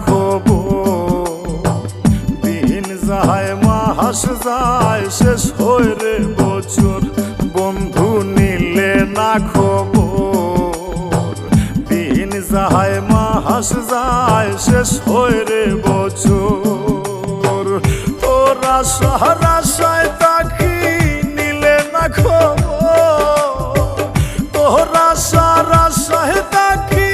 খবর। দিন যায় মাস যায় শেষ হয় রে বছর, বন্ধু নিলে না খবর। দিন যায় মাস যায় শেষ হয় রে বছর, তোরা আশায় থাকি নিলে না খবর। তোরা আশায় থাকি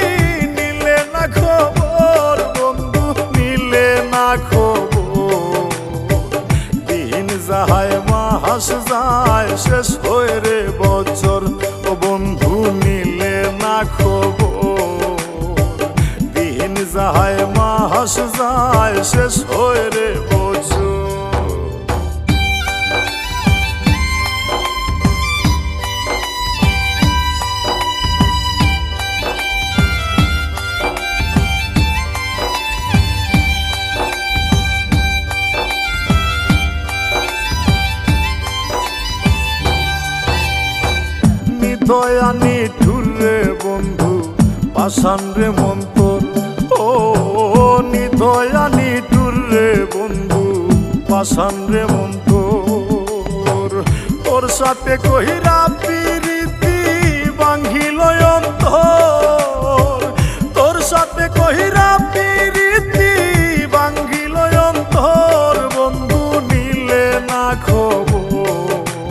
নিলে না খবর, বন্ধু নিলে না খবর। দিন যায় মাস যায় শেষ হয় রে বছর, ও বন্ধু নিলে না খবর। দিন যায় মাস যায় শেষ হয় রে বছর। দয়ানি ঠুরে বন্ধু পাষাণ রে মন্তর, ও নিদয়ানি ঠুরে বন্ধু পাষাণ রে মন্তর। তোর সাথে কহিরা প্রীতি ভাঙিল অন্তর, তোর সাথে কহিরা প্রীতি ভাঙিল অন্তর, বন্ধু নিলে না খবর।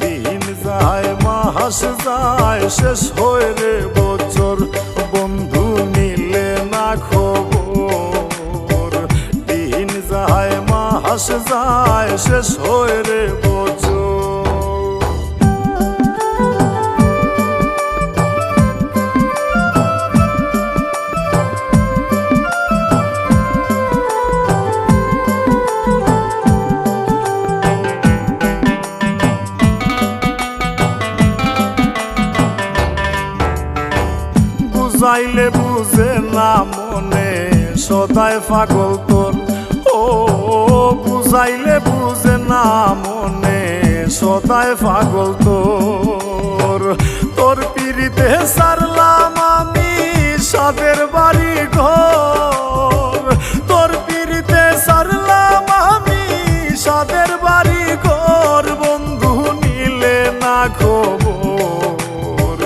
দিন যায় মাস যায় শেষ হয় রে বছর, বন্ধু নিলে না খবর। দিন যায় মাস যায় শেষ হয় রে বছর। বুঝাইলে বুঝে না মনে সদায় পাগল তোর, ও বুঝাইলে বুঝে না মনে সদায় পাগল তোর। তোর পিড়িতে সারলাম আমি সাদের বাড়ি ঘর, তোর পিড়িতে সারলাম আমি সাদের বাড়ি ঘর, বন্ধু নিলে না খবর।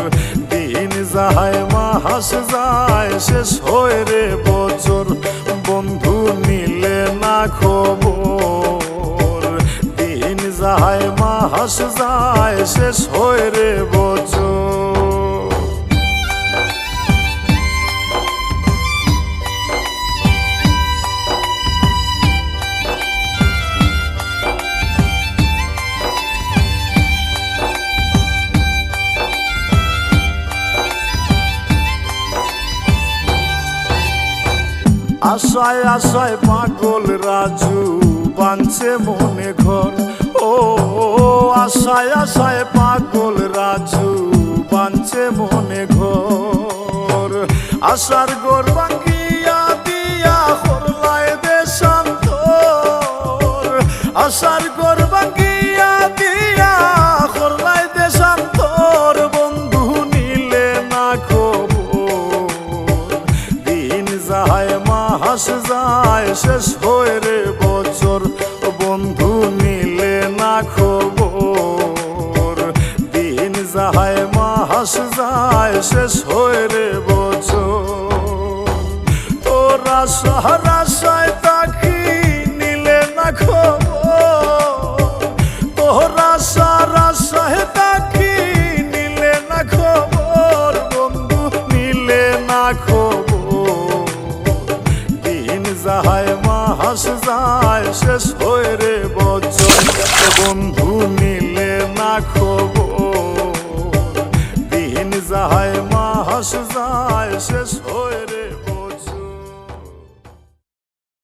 দিন যায় মাস যায় শেষ হয় রে বছর, বন্ধু নিলে না খবর। দিন যায় মাস যায় শেষ হয় রে বছর। আশায় আশায় পাগল রাজু বাঁধছে মনে ঘর, ও আশায় আশায় পাগল রাজু বাঁধছে মনে ঘর। আশার ঘর ভাঙ্গিয়া দিয়া করলায় দেশান্তর, আশার ঘর ভাঙ্গিয়া দিয়া করলায় দেশান্তর, বন্ধু নিলে না খবর। দিন যায় মাস যায় শেষ হয় রে বছর, বন্ধু নিলে না খবর। দিন যায় মাস যায় শেষ হয় রে বছর, তোরা আশায় থাকি নিলে না খবর। তোরা আশায় থাকি নিলে না খবর, বন্ধু নিলে না খবর। দিন যায় মাস যায় শেষ হয় রে বছর, বন্ধু নিলে না খবর। দিন যায় মাস যায় শেষ